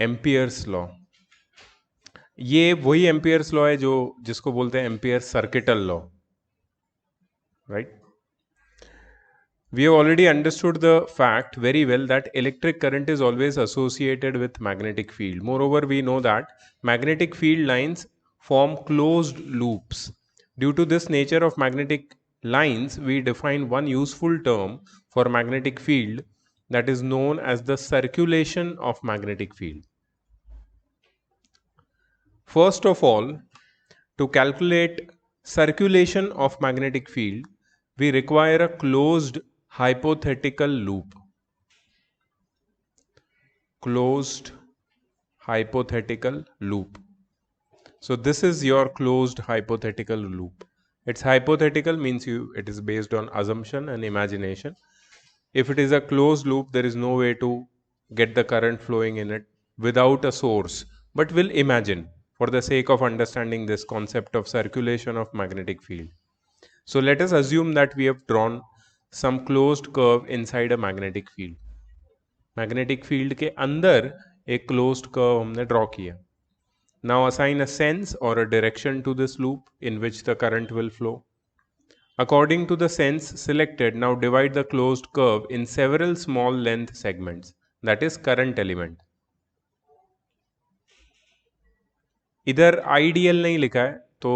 Ampere's law, ये वही Ampere's law है जो जिसको बोलते हैं ampere circuital law, right. We have already understood the fact very well that electric current is always associated with magnetic field. Moreover, we know that magnetic field lines form closed loops. Due to this nature of magnetic lines, we define one useful term for magnetic field, that is known as the circulation of magnetic field. First of all, to calculate circulation of magnetic field, we require a closed hypothetical loop. Closed hypothetical loop. So this is your closed hypothetical loop. It's hypothetical means it is based on assumption and imagination. If it is a closed loop, there is no way to get the current flowing in it without a source. But we'll imagine for the sake of understanding this concept of circulation of magnetic field. So let us assume that we have drawn some closed curve inside a magnetic field. Magnetic field के अंदर एक closed curve हमने draw किया. Now assign a sense और a direction to this loop in which the current will flow. According to the sense selected, now divide the closed curve in several small length segments, that is current element. इधर IDL नहीं लिखा है तो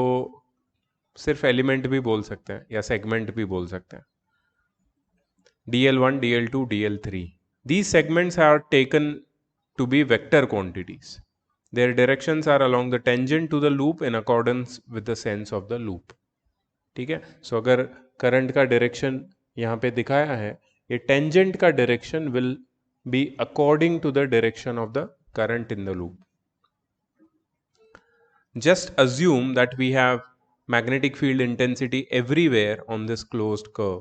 सिर्फ element भी बोल सकते हैं या सेगमेंट भी बोल सकते हैं. DL1, DL2, DL3. These segments are taken to be vector quantities. Their directions are along the tangent to the loop in accordance with the sense of the loop. ठीक है. सो अगर करंट का डायरेक्शन यहाँ पे दिखाया है, ये टेंजेंट का direction will be according to the direction of the current in the loop. Just assume that we have magnetic field intensity everywhere on this closed curve.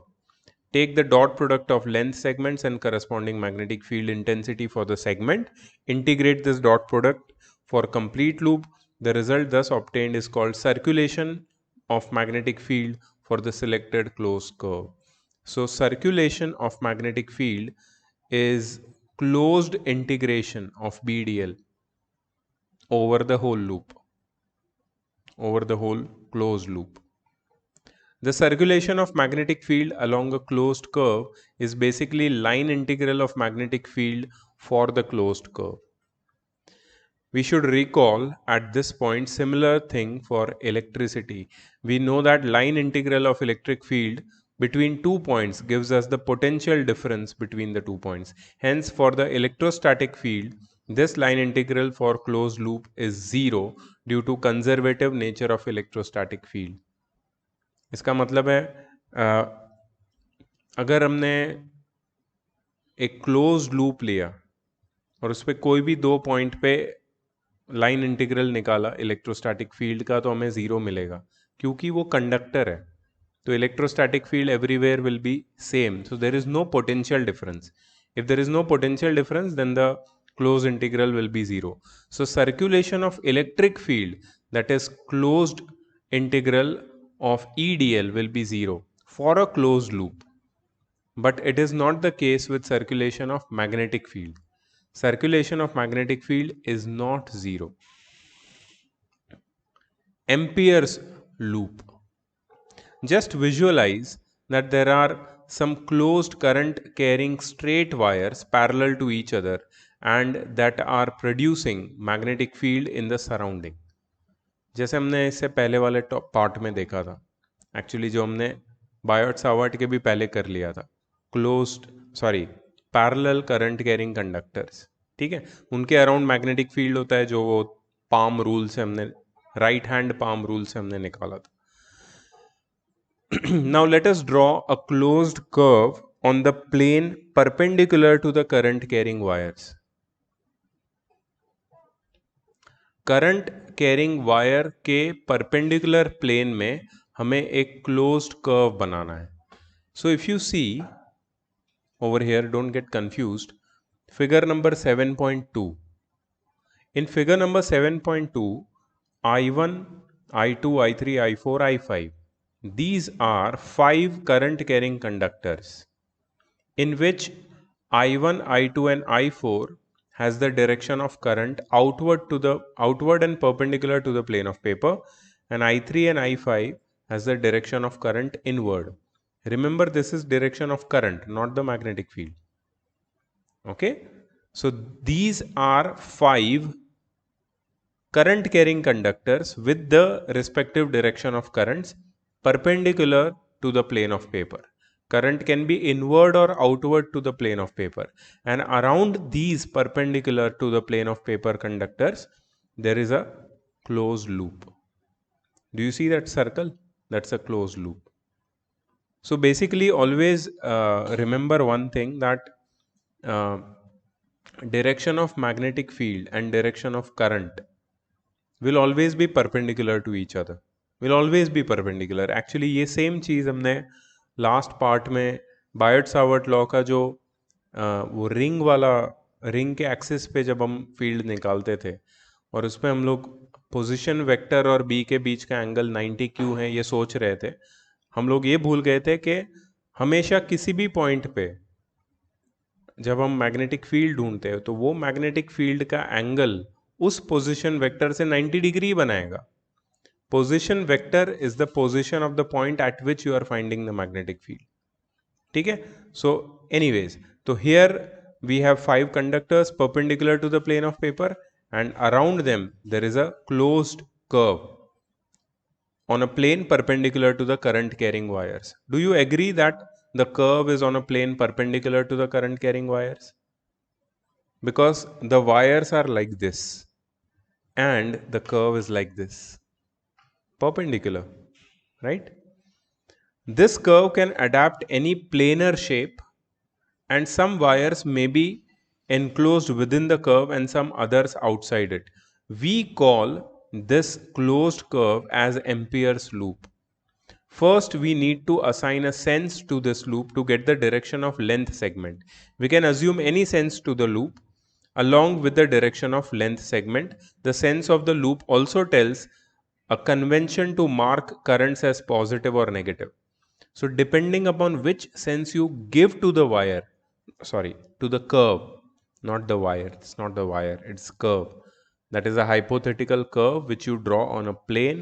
Take the dot product of length segments and corresponding magnetic field intensity for the segment. Integrate this dot product for complete loop. The result thus obtained is called circulation of magnetic field for the selected closed curve. So circulation of magnetic field is closed integration of BDL over the whole loop, over the whole closed loop. The circulation of magnetic field along a closed curve is basically line integral of magnetic field for the closed curve. We should recall at this point similar thing for electricity. We know that line integral of electric field between 2 points gives us the potential difference between the 2 points. Hence, for the electrostatic field, this line integral for closed loop is 0 due to conservative nature of electrostatic field. इसका मतलब है अगर हमने एक closed loop लिया और उस पर कोई भी 2 पॉइंट पे लाइन इंटीग्रल निकाला इलेक्ट्रोस्टैटिक फील्ड का, तो हमें 0 मिलेगा क्योंकि वो कंडक्टर है. तो electrostatic field everywhere will be same, so there is no potential difference. If there is no potential difference then the closed integral will be 0. So circulation of electric field, that is closed integral of EDL, will be 0 for a closed loop. But it is not the case with circulation of magnetic field. Circulation of magnetic field is not 0. Ampere's loop. Just visualize that there are some closed current carrying straight wires parallel to each other and that are producing magnetic field in the surrounding. जैसे हमने इससे पहले वाले part में देखा था, actually जो हमने बायोट सावर्ट के भी पहले कर लिया था, पैरेलल करंट कैरिंग कंडक्टर्स. ठीक है, उनके अराउंड मैग्नेटिक फील्ड होता है जो वो पाम रूल से हमने, राइट हैंड पाम रूल से हमने निकाला था. Now let us draw a closed curve on the plane perpendicular to the current carrying wires. Current carrying wire के परपेंडिकुलर प्लेन में हमें एक क्लोज्ड कर्व बनाना है. So if you see over here, don't get confused, figure number 7.2. In figure number 7.2, I1, I2, I3, I4, I5, these are 5 current carrying conductors in which I1, I2 and I4 has the direction of current outward and perpendicular to the plane of paper, and I3 and I5 has the direction of current inward. Remember, this is direction of current, not the magnetic field. Okay, so these are 5 current carrying conductors with the respective direction of currents perpendicular to the plane of paper. Current can be inward or outward to the plane of paper, and around these perpendicular to the plane of paper conductors there is a closed loop. Do you see that circle? That's a closed loop. So basically always remember one thing, that uh, direction of magnetic field and direction of current will always be perpendicular to each other. Will always be perpendicular. Actually ये same चीज़ हमने last part में बायट Savart law का जो वो ring के axis पे जब हम फील्ड निकालते थे और उसमें हम लोग पोजीशन वेक्टर और बी के बीच का एंगल 90 क्यों है ये सोच रहे थे, हम लोग ये भूल गए थे कि हमेशा किसी भी पॉइंट पे जब हम मैग्नेटिक फील्ड ढूंढते हैं तो वो मैग्नेटिक फील्ड का एंगल उस पोजीशन वेक्टर से 90 डिग्री बनाएगा. Position vector is the position of the point at which you are finding the magnetic field. ठीक है. सो एनीवेज, तो here we have 5 conductors perpendicular to the plane of paper and around them there is a closed curve on a plane perpendicular to the current carrying wires. Do you agree that the curve is on a plane perpendicular to the current carrying wires? Because the wires are like this and the curve is like this, perpendicular, right? This curve can adapt any planar shape, and some wires may be enclosed within the curve and some others outside it. We call this closed curve as Ampere's loop. First, we need to assign a sense to this loop to get the direction of length segment. We can assume any sense to the loop along with the direction of length segment. The sense of the loop also tells a convention to mark currents as positive or negative. So depending upon which sense you give to the wire, to the curve, not the wire, it's not the wire, it's curve. That is a hypothetical curve which you draw on a plane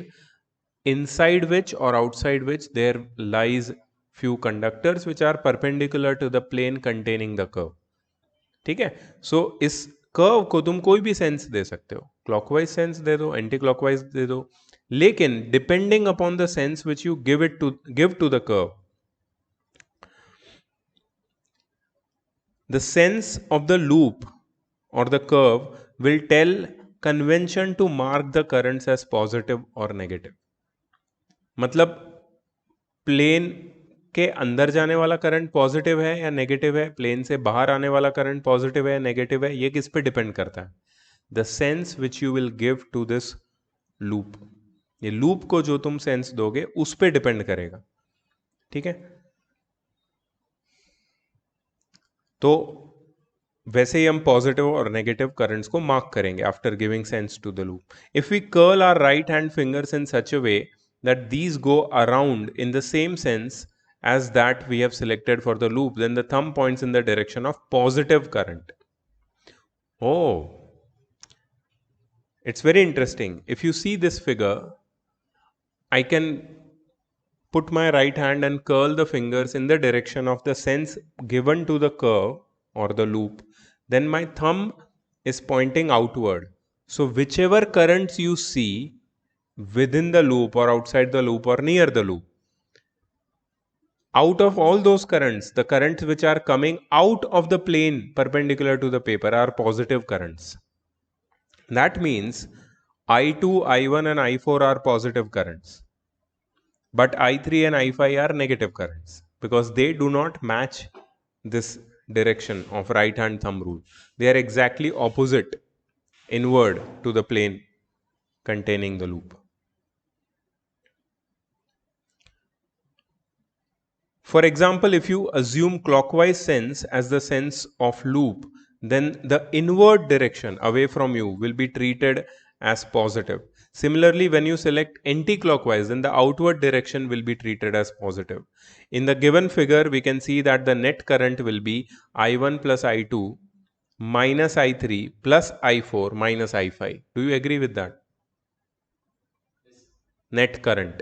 inside which or outside which there lies few conductors which are perpendicular to the plane containing the curve. ठीक है. सो इस curve को तुम कोई भी sense they सकते हो, clockwise sense they दो, एंटी क्लॉकवाइज दे दो, लेकिन depending upon the sense which you give to the curve, the sense of the loop or the curve will tell convention to mark the currents as positive or negative. मतलब plane के अंदर जाने वाला current positive है या negative है, plane से बाहर आने वाला करंट पॉजिटिव है या नेगेटिव है, ये किस पे डिपेंड करता है? The sense which you will give to this loop. ये लूप को जो तुम सेंस दोगे उस पे डिपेंड करेगा. ठीक है. तो वैसे ही हम पॉजिटिव और नेगेटिव करंट्स को मार्क करेंगे after giving sense to the loop. If we curl our right hand fingers in such a way that these go around in the same sense as that we have selected for the loop, then the thumb points in the direction of positive current. Oh, it's very interesting. If you see this figure, I can put my right hand and curl the fingers in the direction of the sense given to the curve or the loop. Then my thumb is pointing outward. So whichever currents you see within the loop or outside the loop or near the loop, out of all those currents, the currents which are coming out of the plane perpendicular to the paper are positive currents. That means I2, I1 and I4 are positive currents, but I3 and I5 are negative currents because they do not match this direction of right hand thumb rule. They are exactly opposite, inward to the plane containing the loop. For example, if you assume clockwise sense as the sense of loop, then the inward direction away from you will be treated as positive. Similarly, when you select anti-clockwise, then the outward direction will be treated as positive. In the given figure, we can see that the net current will be I1 plus I2 minus I3 plus I4 minus I5. Do you agree with that? Net current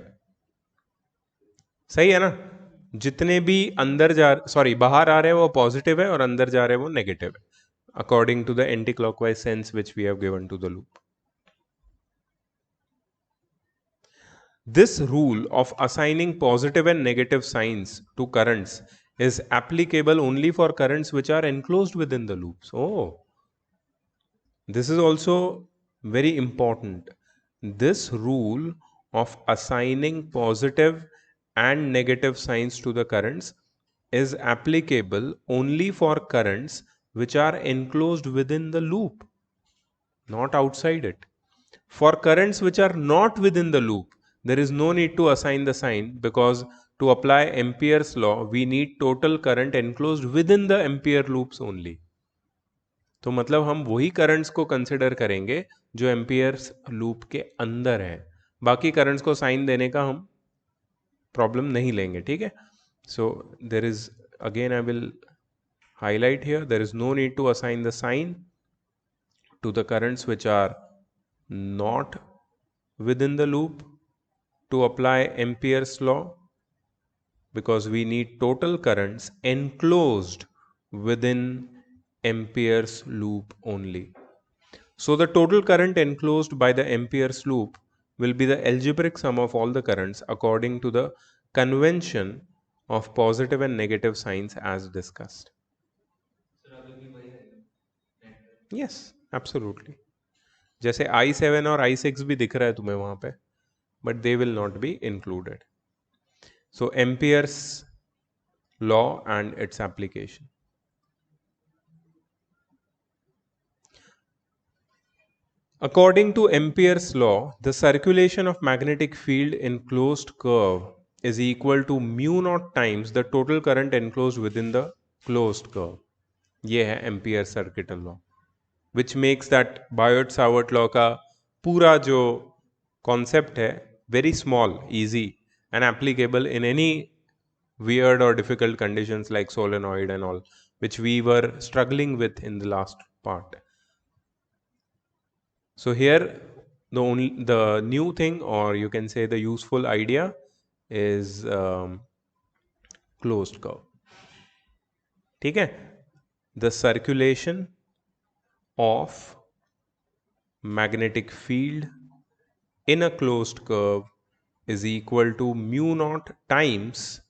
सही है ना? जितने भी अंदर जा बाहर आ रहे हैं वो पॉजिटिव है और अंदर जा रहे हैं वो नेगेटिव है, according to the anti clockwise sense which we have given to the loop. This rule of assigning positive and negative signs to currents is applicable only for currents which are enclosed within the loops. Oh, this is also very important. This rule of assigning positive and negative signs to the currents is applicable only for currents which are enclosed within the loop, not outside it. For currents which are not within the loop, there is no need to assign the sign, because to apply Ampere's law, we need total current enclosed within the Ampere loops only. तो मतलब हम वही currents को consider करेंगे जो amperes loop के अंदर है, बाकी करंट्स को साइन देने का हम प्रॉब्लम नहीं लेंगे. ठीक है? So there is again I will highlight here, there is no need to assign the sign to the currents which are not within the loop to apply Ampere's law, because we need total currents enclosed within Ampere's loop only. So the total current enclosed by the Ampere's loop will be the algebraic sum of all the currents according to the convention of positive and negative signs as discussed. Yes, absolutely. जैसे I7 और I6 भी दिख रहा है तुम्हें वहां पे, but they will not be included. So Ampere's law and its application. According to Ampere's law, the circulation of magnetic field in closed curve is equal to mu naught times the total current enclosed within the closed curve. ये है Ampere's circuital law, which makes that Biot-Savart law का पूरा जो concept है very small, easy and applicable in any weird or difficult conditions like solenoid and all, which we were struggling with in the last part. So here the new thing, or you can say the useful idea, is closed curve. ठीक है? The circulation of magnetic field in a closed curve is equal to mu naught times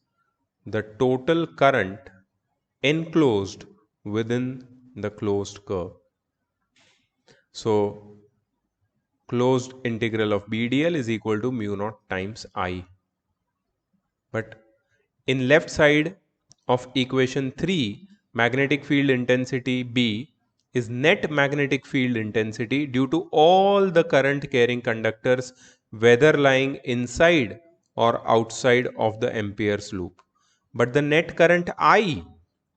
the total current enclosed within the closed curve. So closed integral of BDL is equal to mu naught times I. But in left side of equation 3, magnetic field intensity B is net magnetic field intensity due to all the current carrying conductors, whether lying inside or outside of the Ampere's loop. But the net current I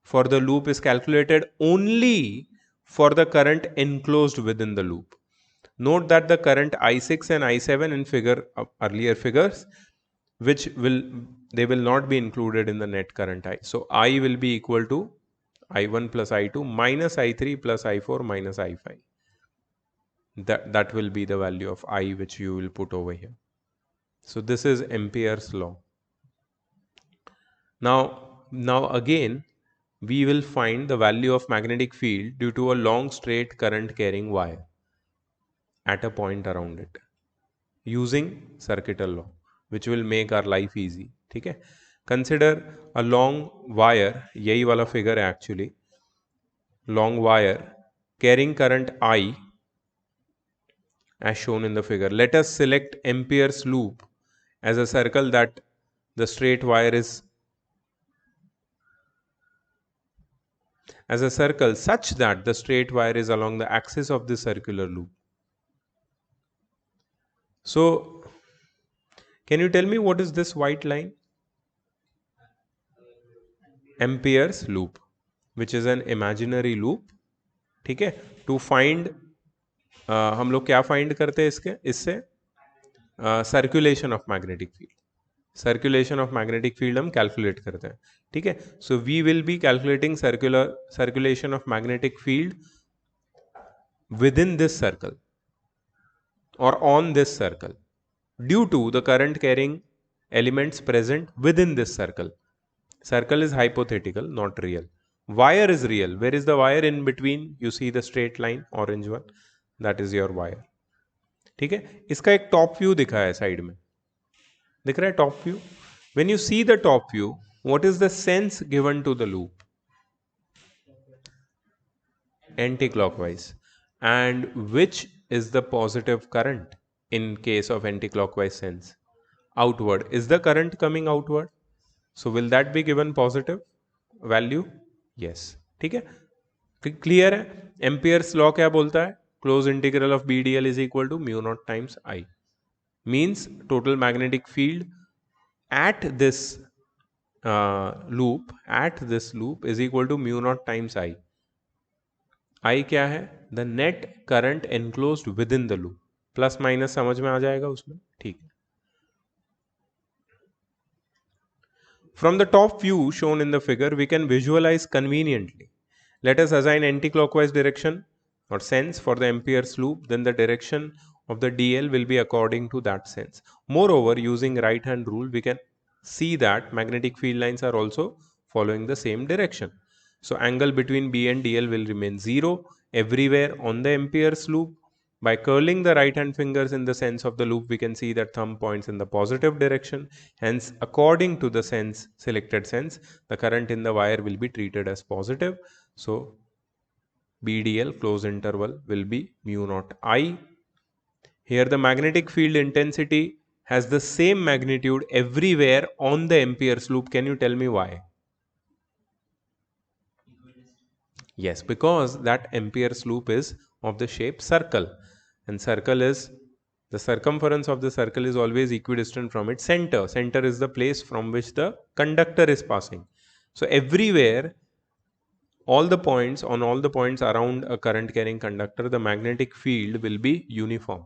for the loop is calculated only for the current enclosed within the loop. Note that the current I6 and I7 in earlier figures, they will not be included in the net current I. So I will be equal to I1 plus I2 minus I3 plus I4 minus I5. That will be the value of I which you will put over here. So this is Ampere's law. Now again, we will find the value of magnetic field due to a long straight current carrying wire at a point around it using circuital law, which will make our life easy. ठीक है? Consider a long wire, यही वाला figure है actually, long wire carrying current I as shown in the figure. Let us select Ampere's loop as a circle that the straight wire is as a circle such that the straight wire is along the axis of the circular loop. So can you tell me what is this white line? Ampere's loop, which is an imaginary loop. ठीक है? To find हम लोग क्या find करते हैं इससे circulation of magnetic field. Circulation of magnetic field हम calculate करते हैं. ठीक है? So we will be calculating circulation of magnetic field within this circle or on this circle due to the current carrying elements present within this circle. Circle is hypothetical, not real. Wire is real. Where is the wire in between? You see the straight line, orange one, that is your wire. ठीक है, इसका एक top view दिखा है side में, दिख रहा है top view. When you see the top view, what is the sense given to the loop? Anti-clockwise. And which is the positive current in case of anti-clockwise sense? Outward. Is the current coming outward? So will that be given positive value? Yes. ठीक है, clear है. Ampere's law क्या बोलता है? Close integral of B D L is equal to mu naught times I. Means total magnetic field at this loop is equal to mu naught times I. I क्या है? The net current enclosed within the loop. Plus minus समझ में आ जाएगा उसमें, ठीक है. From the top view shown in the figure, we can visualize conveniently. Let us assign anti-clockwise direction or sense for the Ampere's loop, then the direction of the dl will be according to that sense. Moreover, using right hand rule, we can see that magnetic field lines are also following the same direction. So angle between B and dl will remain 0 everywhere on the Ampere's loop. By curling the right hand fingers in the sense of the loop, we can see that thumb points in the positive direction. Hence, according to the selected sense, the current in the wire will be treated as positive. So BDL close interval will be mu naught I. Here the magnetic field intensity has the same magnitude everywhere on the Ampere's loop. Can you tell me why? Yes, because that Ampere's loop is of the shape circle, and circle is the circumference of the circle is always equidistant from its center. Center is the place from which the conductor is passing. So everywhere, all the points around a current carrying conductor, the magnetic field will be uniform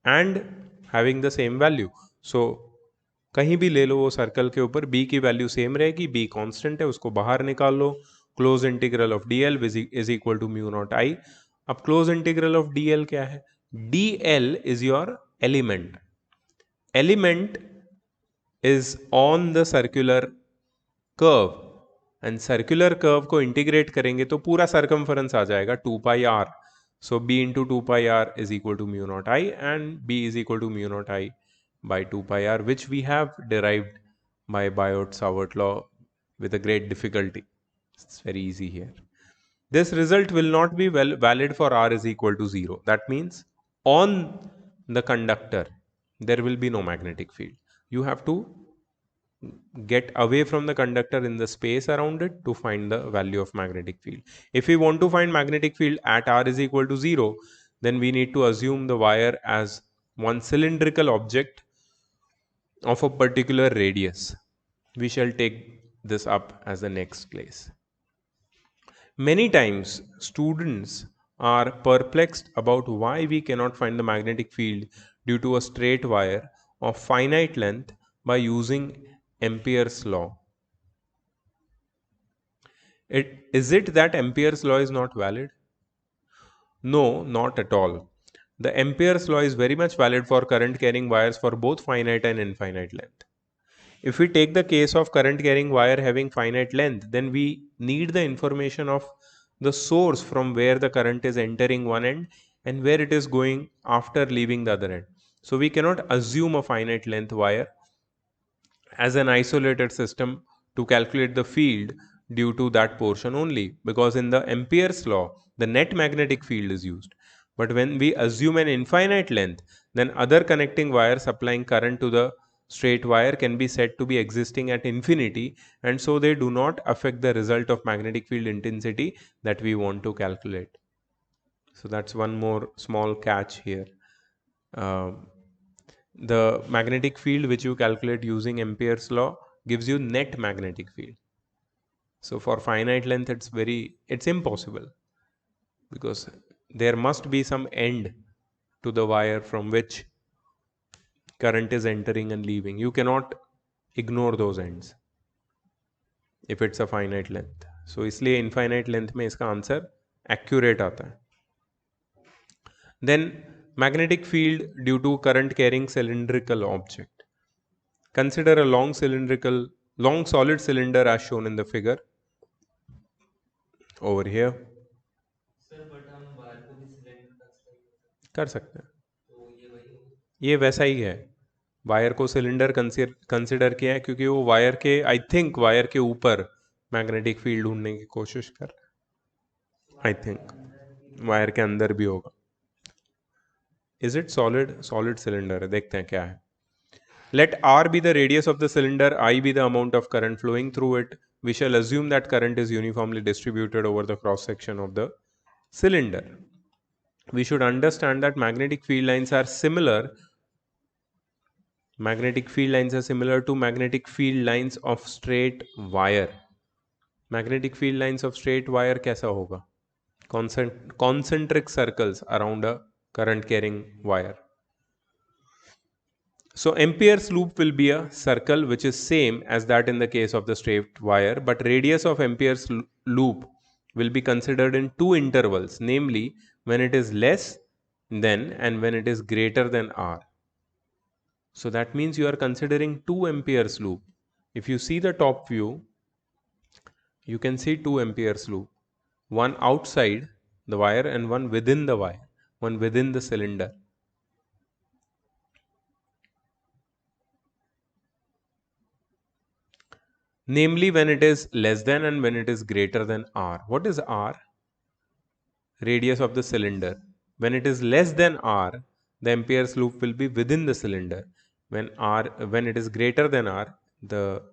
and having the same value. So कहीं भी ले लो वो circle के ऊपर, b की value same रहेगी, b constant है, उसको बाहर निकाल लो. Close integral of dl is equal to mu naught I. अब क्लोज इंटीग्रल ऑफ dl क्या है? dl is your element. Element is on the circular curve, and circular curve को इंटीग्रेट करेंगे तो पूरा सर्कमफरेंस आ जाएगा 2 pi r. So b into 2 pi r is equal to mu naught I, and b is equal to mu naught I by 2 pi r, which we have derived by Biot-Savart law with a great difficulty. It's very easy here. This result will not be valid for r is equal to 0. That means on the conductor there will be no magnetic field. You have to get away from the conductor in the space around it to find the value of magnetic field. If we want to find magnetic field at r is equal to 0, then we need to assume the wire as one cylindrical object of a particular radius. We shall take this up as the next class. Many times students are perplexed about why we cannot find the magnetic field due to a straight wire of finite length by using Ampere's law. Is it that Ampere's law is not valid? No, not at all. The Ampere's law is very much valid for current carrying wires for both finite and infinite length. If we take the case of current carrying wire having finite length, then we need the information of the source from where the current is entering one end and where it is going after leaving the other end. So we cannot assume a finite length wire as an isolated system to calculate the field due to that portion only, because in the Ampere's law the net magnetic field is used. But when we assume an infinite length, then other connecting wires supplying current to the straight wire can be said to be existing at infinity, and so they do not affect the result of magnetic field intensity that we want to calculate. So that's one more small catch here. The magnetic field which you calculate using Ampere's law gives you net magnetic field. So for finite length it's impossible, because there must be some end to the wire from which current is entering and leaving. You cannot ignore those ends if it's a finite length. So इसलिए infinite length में इसका answer accurate आता है. Then magnetic field due to current carrying cylindrical object. Consider a long solid cylinder as shown in the figure over here. कर सकते हैं, ये वैसा ही है, वायर को सिलेंडर कंसिडर किया है क्योंकि वो वायर के, आई थिंक वायर के ऊपर मैग्नेटिक फील्ड ढूंढने की कोशिश कर रहा है, आई थिंक वायर के अंदर भी होगा. Is it solid? Solid cylinder है, देखते हैं क्या है. Let R be the radius of the cylinder, I be the amount of current flowing through it. We shall assume that current is uniformly distributed over the cross section of the cylinder. We should understand that magnetic field lines are similar. Magnetic field lines are similar to magnetic field lines of straight wire. Magnetic field lines of straight wire कैसा होगा? Concentric circles around a current carrying wire. So Ampere's loop will be a circle which is same as that in the case of the straight wire, but radius of Ampere's loop will be considered in two intervals, namely when it is less than and when it is greater than R. So that means you are considering 2 Ampere's loop. If you see the top view, you can see 2 Ampere's loop, one outside the wire and one within the wire, one within the cylinder. Namely when it is less than and when it is greater than R. What is R? Radius of the cylinder. When it is less than R, the Ampere's loop will be within the cylinder. When it is greater than R, the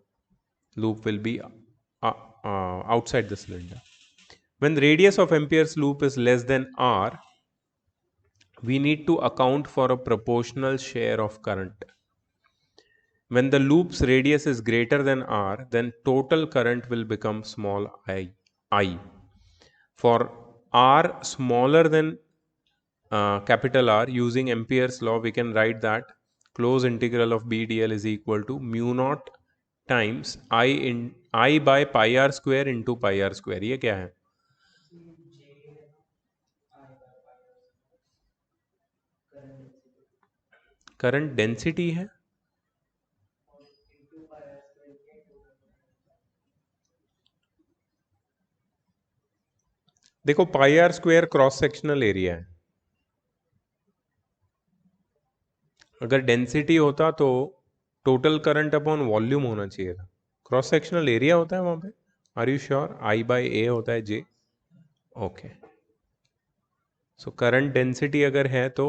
loop will be outside the cylinder. When the radius of Ampere's loop is less than R, we need to account for a proportional share of current. When the loop's radius is greater than R, then total current will become small I. For R smaller than capital R, using Ampere's law, we can write that closed integral of B dl is equal to mu naught times I by pi r square into pi r square. ये क्या है? Current density है. देखो pi r square cross sectional area है. अगर density होता तो total current upon volume होना चाहिए था. क्रॉस सेक्शनल एरिया होता है वहां पे. Are you sure? I by A होता है J. Okay. So current density अगर है तो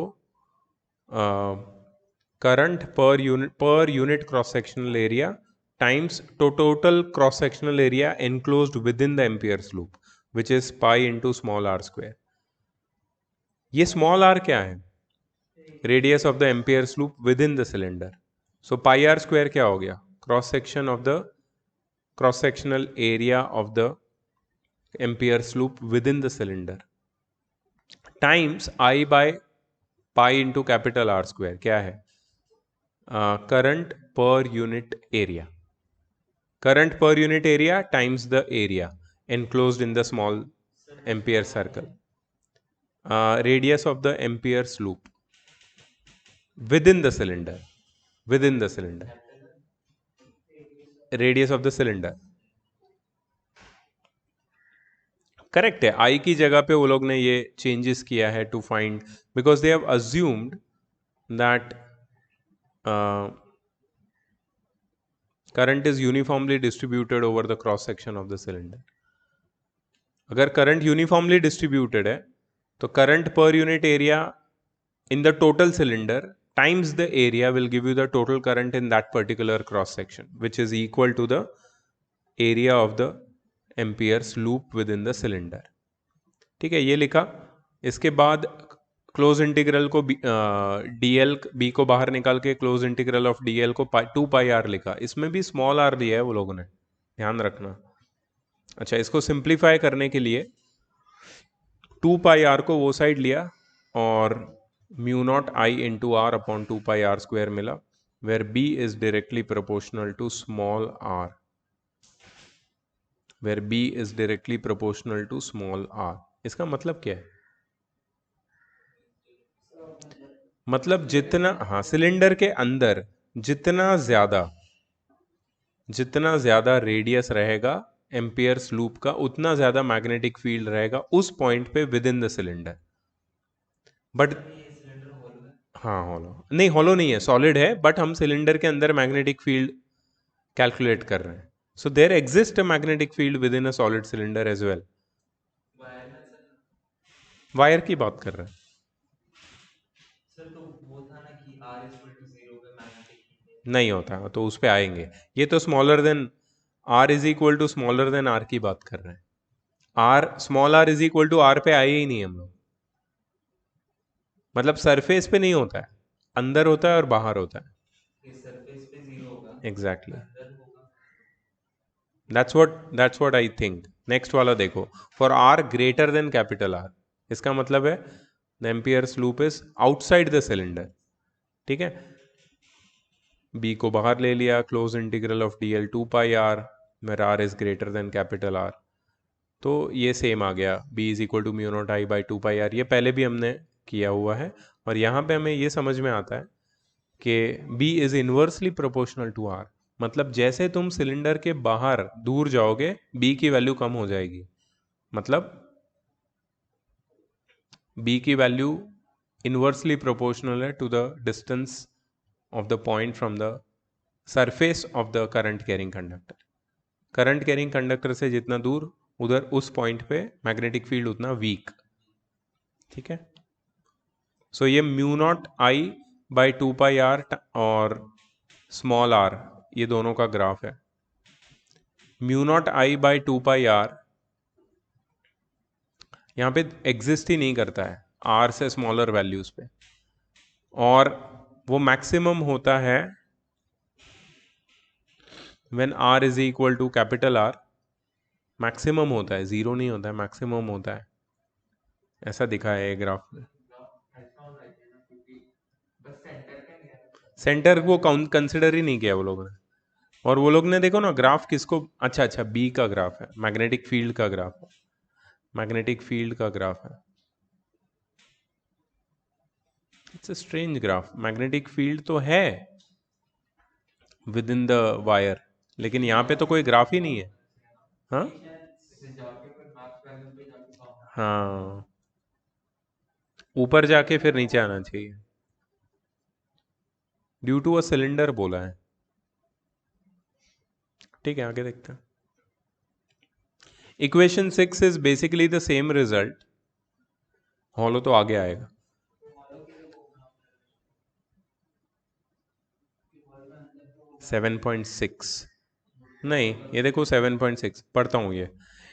current per unit cross sectional area times total cross sectional area enclosed within the Ampere's loop, which is pi into small r square. ये small r क्या है? Radius of the Ampere's loop within the cylinder. So pi r square क्या हो गया? Cross sectional area of the Ampere's loop within the cylinder times I by pi into capital R square. क्या है? Current per unit area. Current per unit area times the area enclosed in the small ampere circle. Radius of the ampere's loop within the cylinder. Radius of the cylinder. Correct है. आई की जगह पे वो लोग ने ये चेंजेस किया है to find, because they have assumed that current is uniformly distributed over the cross section of the cylinder. अगर करंट यूनिफॉर्मली डिस्ट्रीब्यूटेड है तो current per unit area in the total cylinder times the area will give you the total current in that particular cross section, which is equal to the area of the amperes loop within the cylinder. ठीक है, ये लिखा. इसके बाद close integral को dl b को बाहर निकाल के क्लोज इंटीग्रल ऑफ dl को 2 पाई r लिखा. इसमें भी स्मॉल r दिया है वो लोगों ने, ध्यान रखना. अच्छा, इसको सिंप्लीफाई करने के लिए 2 पाई r को वो साइड लिया और mu naught I into r upon 2 pi r square मिला, where b is directly proportional to small r. Where b is directly proportional to small r. इसका मतलब क्या है? मतलब जितना, हाँ, सिलेंडर के अंदर जितना ज्यादा रेडियस रहेगा एम्पियर्स लूप का, उतना ज्यादा मैग्नेटिक फील्ड रहेगा उस पॉइंट पे with in the cylinder. But हाँ, हॉलो नहीं, हॉलो नहीं है, सॉलिड है, बट हम सिलेंडर के अंदर मैग्नेटिक फील्ड कैलकुलेट कर रहे हैं। So there exist a magnetic field within a solid cylinder as well. Wire की बात कर रहे हैं। नहीं होता, तो उस पे आएंगे। ये तो smaller than R is equal to smaller than R की बात कर रहे हैं। R, small R is equal to R पे आए ही नहीं हम लोग। मतलब सरफेस पे नहीं होता है, अंदर होता है और बाहर होता है। Exactly, that's what I think. Next वाला देखो, for R greater than capital R, इसका मतलब है the Ampere's loop is outside the cylinder. ठीक है, बी को बाहर ले लिया, close integral of D L two pi R, where R is greater than capital R. तो ये सेम आ गया, B is equal to mu naught I by two pi R, ये पहले भी हमने किया हुआ है। और यहाँ पे हमें ये समझ में आता है कि B is inversely proportional to R. मतलब जैसे तुम सिलेंडर के बाहर दूर जाओगे, बी की वैल्यू कम हो जाएगी। मतलब बी की वैल्यू इनवर्सली प्रोपोर्शनल है to the distance of the point from the surface of the current carrying conductor. Current carrying conductor से जितना दूर, उधर उस पॉइंट पे मैग्नेटिक फील्ड उतना वीक। ठीक है, सो ये mu naught I by two pi R और स्मॉल आर, ये दोनों का ग्राफ है। Mu naught I by two pi R यहाँ पे एग्जिस्ट ही नहीं करता है आर से स्मॉलर वैल्यूज पे, और वो मैक्सिमम होता है when R is equal to capital R. Maximum होता है, जीरो नहीं होता है, मैक्सिमम होता है। ऐसा दिखा है ग्राफ में। सेंटर को कंसिडर ही नहीं किया वो लोगों ने। और वो लोग ने देखो ना ग्राफ किसको, अच्छा अच्छा, बी का ग्राफ है, मैग्नेटिक फील्ड का ग्राफ है, मैग्नेटिक फील्ड का ग्राफ है। It's a strange graph, magnetic field तो है विद इन द वायर, लेकिन यहाँ पे तो कोई ग्राफ ही नहीं है। हाँ, हाँ, ऊपर जाके फिर नीचे आना चाहिए। ड्यू टू अ सिलेंडर बोला है। ठीक है, आगे देखते हैं। Equation 6 is basically the same result, hollow तो आगे आएगा। 7.6, नहीं, ये देखो 7.6 पढ़ता हूँ ये।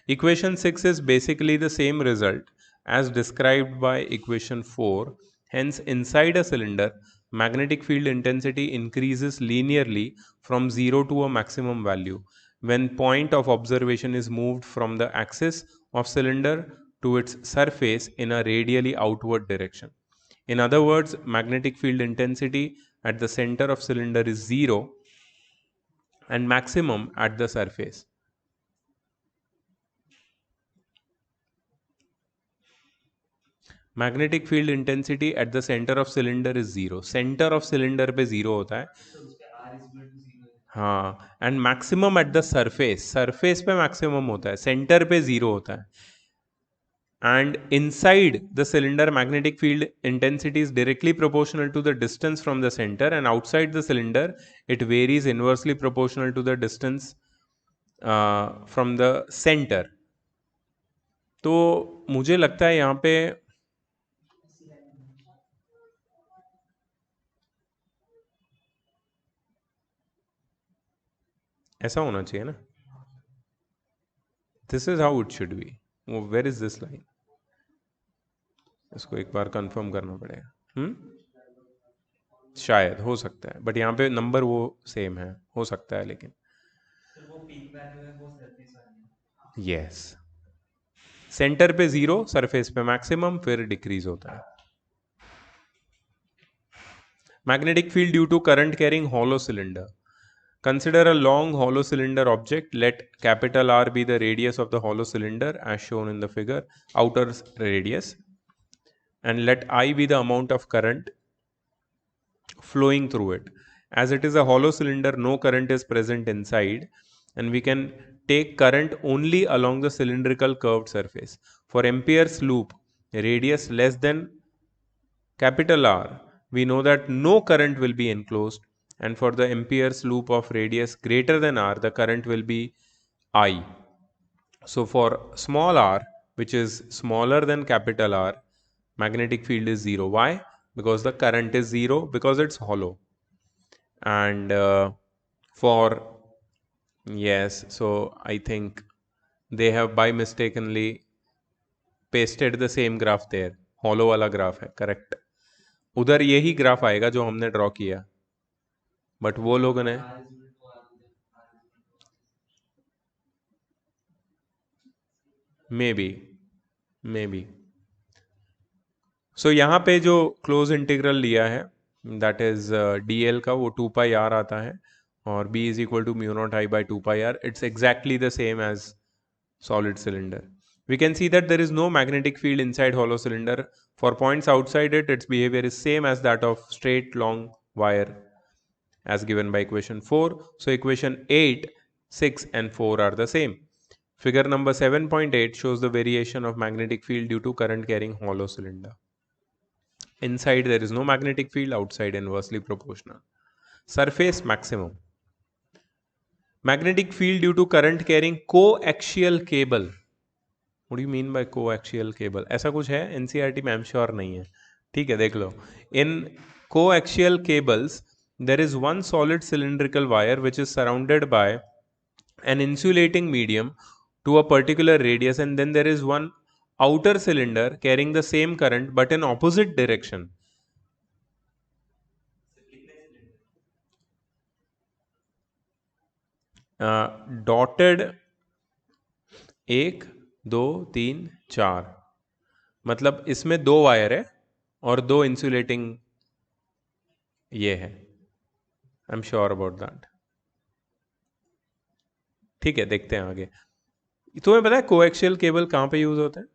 Equation 6 is basically the same result as described by equation 4। Hence, inside a cylinder, magnetic field intensity increases linearly from 0 to a maximum value when point of observation is moved from the axis of cylinder to its surface in a radially outward direction. In other words, magnetic field intensity at the center of cylinder is 0 and maximum at the surface. Magnetic field intensity at the centre of cylinder is zero, centre of cylinder पे zero होता है। हाँ, and maximum at the surface, surface पे maximum होता है, centre पे zero होता है। And inside the cylinder, magnetic field intensity is directly proportional to the distance from the center, and outside the cylinder it varies inversely proportional to the distance from the center. तो मुझे लगता है यहाँ पे ऐसा होना चाहिए ना, this is how it should be. Where is this line, इसको एक बार कंफर्म करना पड़ेगा। शायद हो सकता है, बट यहाँ पे नंबर वो सेम है, हो सकता है, लेकिन यस, सेंटर पे जीरो, सरफेस पे मैक्सिमम, फिर डिक्रीज होता है। Magnetic field due to current carrying hollow cylinder. Consider a long hollow cylinder object. Let capital R be the radius of the hollow cylinder as shown in the figure, outer radius, and let I be the amount of current flowing through it. As it is a hollow cylinder, no current is present inside, and we can take current only along the cylindrical curved surface. For Ampere's loop, radius less than capital R, we know that no current will be enclosed, and for the Ampere's loop of radius greater than R, the current will be I. So for small r, which is smaller than capital R, magnetic field is 0. Why? Because the current is 0, because it's hollow. And for, yes, so I think they have by mistakenly pasted the same graph there. Hollow वाला graph है, correct. उधर यही graph आएगा जो हमने draw किया, but वो लोगों ने मे बी सो यहाँ पे जो क्लोज इंटीग्रल लिया है दैट इज डी एल का, वो 2πr आता है, और b is equal to mu naught I by 2πr. It's exactly the same as solid cylinder. We can see that there is no magnetic field inside hollow cylinder. For points outside it, its behavior is same as that of straight long wire as given by equation 4. So equation 8, 6 and 4 are the same. Figure number 7.8 shows the variation of magnetic field due to current carrying hollow cylinder. Inside there is no magnetic field, outside inversely proportional. Surface maximum. Magnetic field due to current carrying coaxial cable. What do you mean by coaxial cable? ऐसा कुछ है NCERT में, I'm sure नहीं है. ठीक है, देख लो. In coaxial cables, there is one solid cylindrical wire which is surrounded by an insulating medium to a particular radius, and then there is one outer cylinder carrying the same current but in opposite direction. Dotted 1 2 3 4, मतलब इसमें 2 wire है और 2 insulating ये है. I am sure about that. ठीक है, देखते हैं आगे. तुम्हें पता है कोएक्सियल केबल कहाँ पे यूज होता है?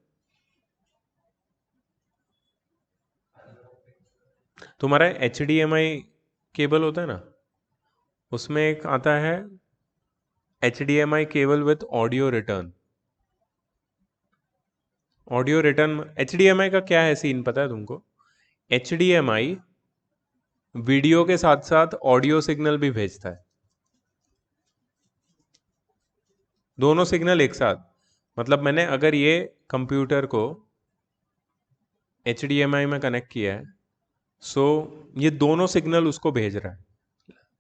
तुम्हारा HDMI केबल होता है ना, उसमें एक आता है HDMI cable with audio return. Audio return HDMI का क्या है सीन पता है तुमको? HDMI वीडियो के साथ साथ ऑडियो सिग्नल भी भेजता है, दोनों सिग्नल एक साथ. मतलब मैंने अगर ये कंप्यूटर को HDMI में कनेक्ट किया है, सो ये दोनों सिग्नल उसको भेज रहा है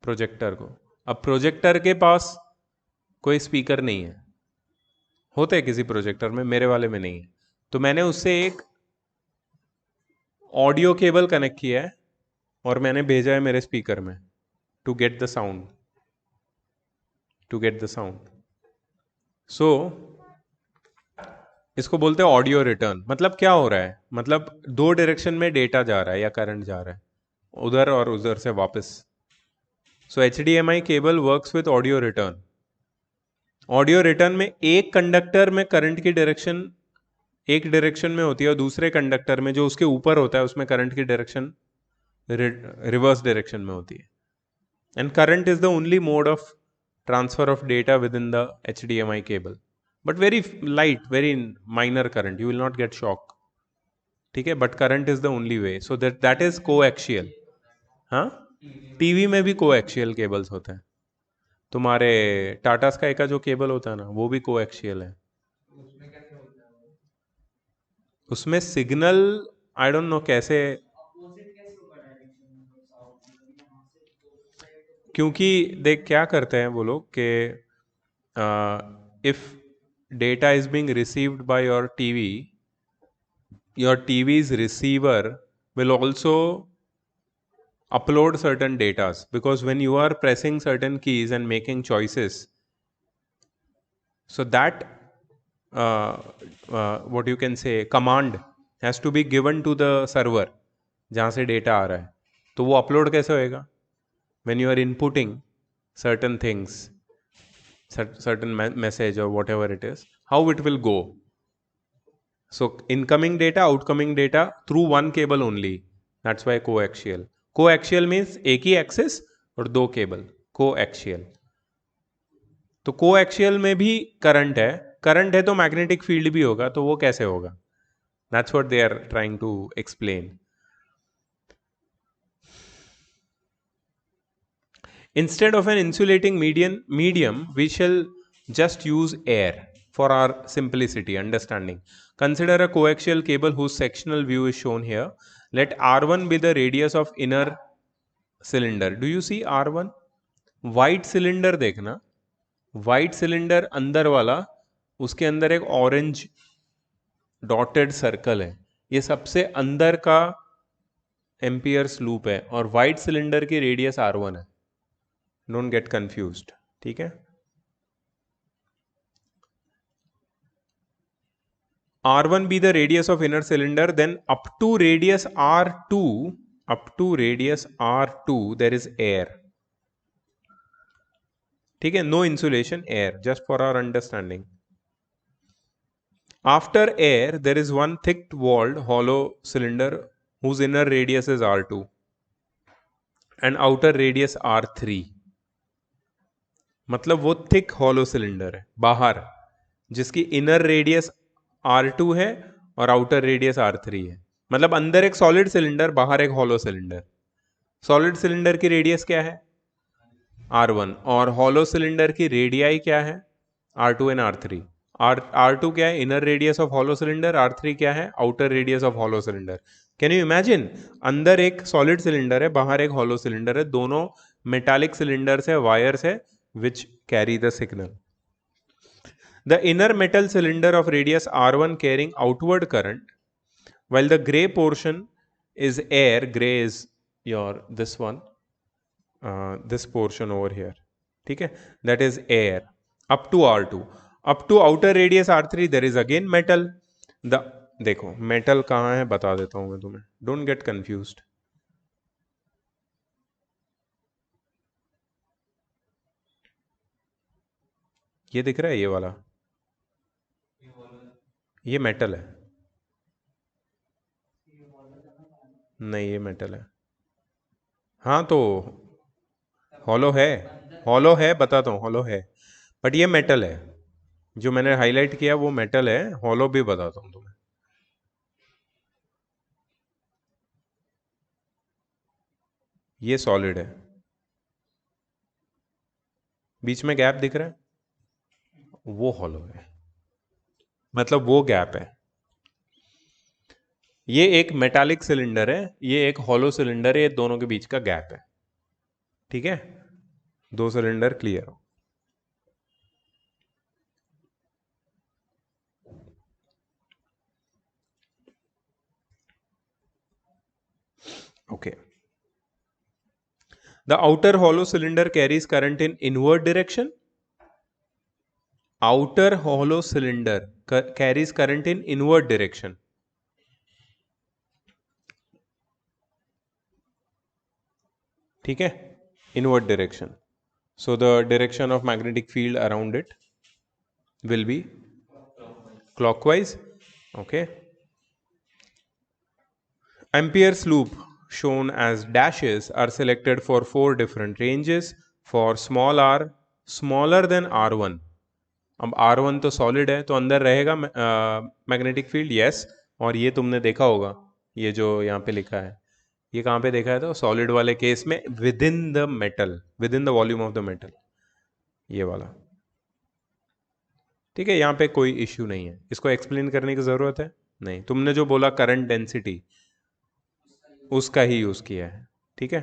प्रोजेक्टर को. अब प्रोजेक्टर के पास कोई स्पीकर नहीं है, होते हैं किसी प्रोजेक्टर में, मेरे वाले में नहीं है. तो मैंने उससे एक ऑडियो केबल कनेक्ट किया है और मैंने भेजा है मेरे स्पीकर में टू गेट द साउंड. सो इसको बोलते हैं ऑडियो रिटर्न. मतलब क्या हो रहा है? मतलब 2 डायरेक्शन में डेटा जा रहा है या करंट जा रहा है, उधर और उधर से वापस. सो HDMI cable works with audio return. Audio return में एक कंडक्टर में करंट की डायरेक्शन एक डायरेक्शन में होती है और दूसरे कंडक्टर में जो उसके ऊपर होता है उसमें करंट की डायरेक्शन रिवर्स डायरेक्शन में होती है. And current is the only mode of transfer of data with in the HDMI cable, but very light, very minor current, you will not gate shock. ठीक है, but current is the only way. So that is coaxial. हाँ, TV में भी coaxial cables होते हैं. तुम्हारे Tata sky का जो केबल होता है ना, वो भी कोएक्सियल है. उसमें सिग्नल आई डोंट नो कैसे, क्योंकि देख क्या करते हैं वो लोग कि if data is being received by your TV's receiver will also upload certain data, because when you are pressing certain keys and making choices, so that what you can say command has to be given to the server जहाँ से data आ रहा है. तो वो upload कैसे होएगा? when you are inputting certain things, certain message or whatever it is, how it will go? So incoming data, outgoing data through one cable only. That's why coaxial. Coaxial means एक ही axis और दो cable, coaxial. तो coaxial में भी current है तो magnetic field भी होगा, तो वो कैसे होगा? That's what they are trying to explain. Instead of an insulating medium, we shall just use air for our simplicity understanding. Consider a coaxial cable whose sectional view is shown here. Let R1 be the radius of inner cylinder. Do you see R1? White cylinder देखना, white cylinder अंदर वाला, उसके अंदर एक orange dotted circle है, ये सबसे अंदर का एम्पियर्स लूप है और व्हाइट सिलेंडर की रेडियस R1 है। डोंट गेट कंफ्यूज्ड, ठीक है? R1 be the radius of inner cylinder, then up to radius R2 there is air, ठीक है? No insulation, air, just for our understanding. After air there is one thick walled hollow cylinder whose inner radius is R2 and outer radius R3. मतलब वो thick hollow cylinder है बाहर, जिसकी inner radius R2 है और outer radius R3 है। मतलब अंदर एक सॉलिड सिलेंडर, बाहर एक हॉलो सिलेंडर। सॉलिड सिलेंडर की रेडियस क्या है? R1, और हॉलो सिलेंडर की रेडियाई क्या है? R2 and R3। R2 क्या है? Inner radius of hollow cylinder. R3 क्या है? Outer radius of hollow cylinder. Can you imagine? अंदर एक सॉलिड सिलेंडर है, बाहर एक हॉलो सिलेंडर है, दोनों मेटालिक सिलेंडर्स है, वायर्स है, which carry the signal. The inner metal cylinder of radius R1 carrying outward current, while the gray portion is air. Gray is this one, this portion over here, ठीक है? That is air up to R2. Up to outer radius R3 there is again metal. देखो metal कहाँ है बता देता हूँ मैं तुम्हें, don't get confused. ये दिख रहा है ये वाला, ये मेटल है। नहीं ये मेटल है। हाँ तो हॉलो है, हॉलो है, बताता हूँ हॉलो है, बट ये मेटल है। जो मैंने हाईलाइट किया वो मेटल है, हॉलो भी बताता हूँ तुम्हें। ये सॉलिड है, बीच में गैप दिख रहा है, वो हॉलो है, मतलब वो गैप है। ये एक मेटालिक सिलेंडर है, ये एक हॉलो सिलेंडर है, ये दोनों के बीच का गैप है, ठीक है? दो सिलेंडर क्लियर हो। Okay. The outer hollow cylinder carries current in inward direction. Outer hollow cylinder carries current in inward direction. ठीक है? Inward direction. So the direction of magnetic field around it will be clockwise. Okay. Ampere's loop shown as dashes are selected for 4 different ranges. For small r smaller than R1. अब R1 तो solid है तो अंदर रहेगा magnetic field, yes. और ये तुमने देखा होगा, ये जो यहाँ पे लिखा है, ये कहाँ पे देखा है? तो सॉलिड वाले केस में with in the metal, with in the volume of the metal, ये वाला, ठीक है? यहाँ पे कोई इश्यू नहीं है, इसको एक्सप्लेन करने की ज़रूरत है नहीं। तुमने जो बोला करंट डेंसिटी, उसका ही यूज़ किया है, ठीक है?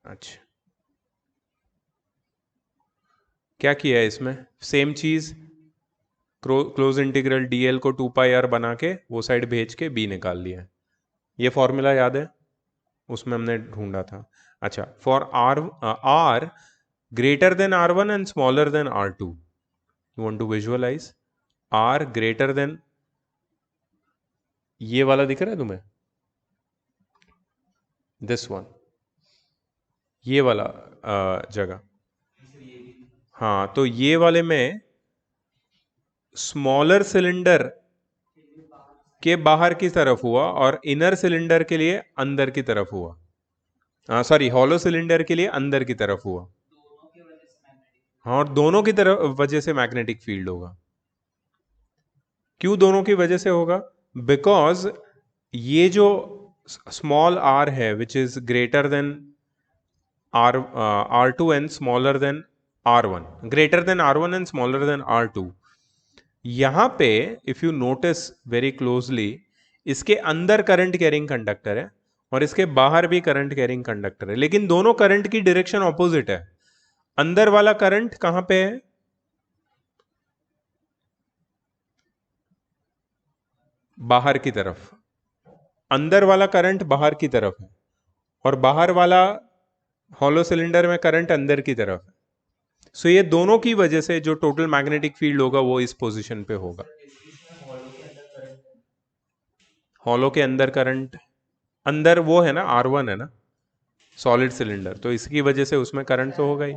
अच्छा, क्या किया है इसमें? सेम चीज़, क्लोज इंटीग्रल dl को 2πr बना के वो साइड भेज के b निकाल लिया। ये फॉर्मूला याद है? उसमें हमने ढूंढा था। अच्छा, for r greater than R1 and smaller than R2, you want to visualize r greater than, ये वाला दिख रहा है तुम्हें? दिस वन, ये वाला जगह, हाँ, तो ये वाले में स्मॉलर सिलेंडर, के बाहर की तरफ हुआ और इनर सिलेंडर के लिए अंदर की तरफ हुआ, सॉरी हॉलो सिलेंडर के लिए अंदर की तरफ हुआ। हाँ, और दोनों की तरफ वजह से मैग्नेटिक फील्ड होगा। क्यों दोनों की वजह से होगा? बिकॉज ये जो स्मॉल आर है which is greater then R2 and smaller than R1, greater than R1 and smaller than R2, यहां पे if you notice very closely, इसके अंदर करंट कैरिंग कंडक्टर है और इसके बाहर भी करंट कैरिंग कंडक्टर है, लेकिन दोनों करंट की डायरेक्शन ऑपोजिट है। अंदर वाला करंट कहां पे है? बाहर की तरफ। अंदर वाला करंट बाहर की तरफ है और बाहर वाला हॉलो सिलेंडर में करंट अंदर की तरफ है। सो ये दोनों की वजह से जो टोटल मैग्नेटिक फील्ड होगा वो इस पोजीशन पे होगा। हॉलो के अंदर करंट, अंदर वो है ना R1 है ना, सॉलिड सिलेंडर, तो इसकी वजह से उसमें करंट तो होगा ही।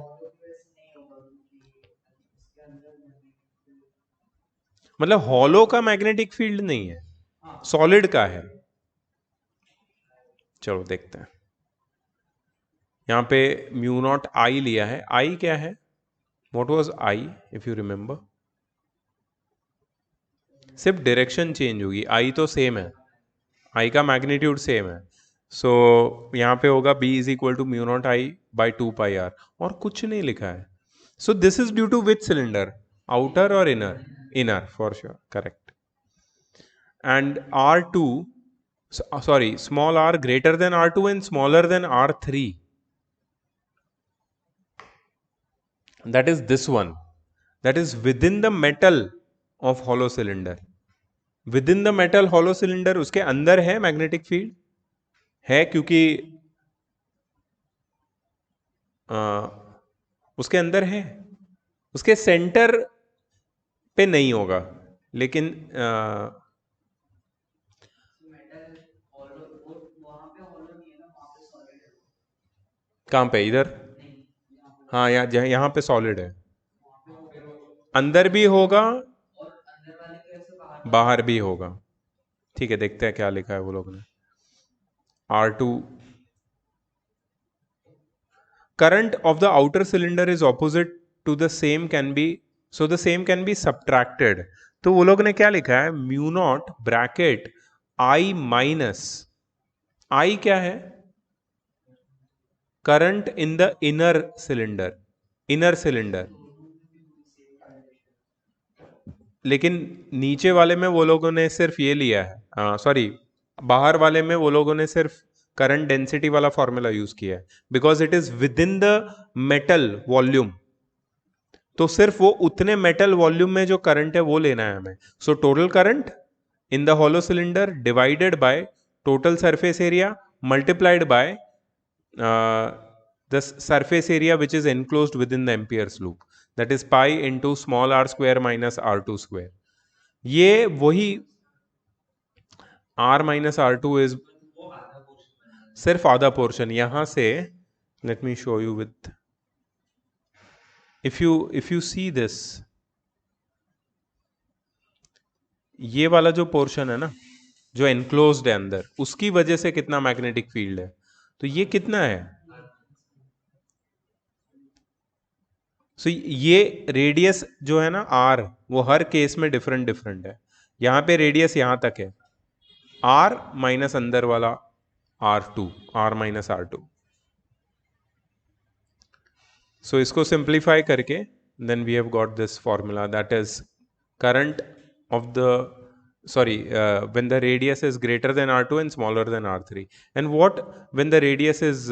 मतलब हॉलो का मैग्नेटिक फील्ड नहीं है, सॉलिड का है। चलो देखते हैं। यहां पे म्यू नॉट आई लिया है। आई क्या है? What was I if you remember? सिर्फ डायरेक्शन चेंज होगी, आई तो सेम है, आई का मैग्नीट्यूड सेम है। सो यहाँ पे होगा B is equal to mu naught I by 2 πr, और कुछ नहीं लिखा है। So this is due to which cylinder, outer और इनर? Inner for sure, correct. And R2, sorry, small r greater than R2 and smaller than R3, that is this one, that is within the metal of hollow cylinder. With in the metal hollow cylinder, उसके अंदर है magnetic field है, क्योंकि उसके अंदर है, उसके centre पे नहीं होगा, लेकिन कहाँ पे? इधर? हाँ, यहाँ पे सॉलिड है, अंदर भी होगा बाहर भी होगा। ठीक है, देखते हैं क्या लिखा है वो लोग ने। R2, current of the outer cylinder is opposite to the same can be, so the same can be subtracted। तो वो लोग ने क्या लिखा है? Mu not bracket I minus, I क्या है? Current in the inner cylinder, inner cylinder. लेकिन नीचे वाले में वो लोगों ने सिर्फ ये लिया है, सॉरी, बाहर वाले में वो लोगों ने सिर्फ करंट डेंसिटी वाला फॉर्मूला यूज किया है, because it is with in the metal volume. तो सिर्फ वो उतने मेटल वॉल्यूम में जो करंट है वो लेना है हमें। So total current in the hollow cylinder divided by total surface area multiplied by the surface area which is enclosed within the Ampere's loop, that is pi into small r square minus r2 square। ये वही r minus r2 is सिर्फ आधा portion यहां से। Let me show you with, if you see this, ये वाला जो portion है ना, जो एनक्लोज्ड है अंदर, उसकी वजह से कितना मैग्नेटिक फील्ड है, तो ये कितना है? सो ये रेडियस जो है ना R, वो हर केस में डिफरेंट डिफरेंट है। यहां पे रेडियस यहां तक है, R माइनस अंदर वाला R2, R माइनस R2। सो इसको सिंप्लीफाई करके then we have got this formula, that is current of the, sorry, when the radius is greater than R2 and smaller than R3, and what when the radius is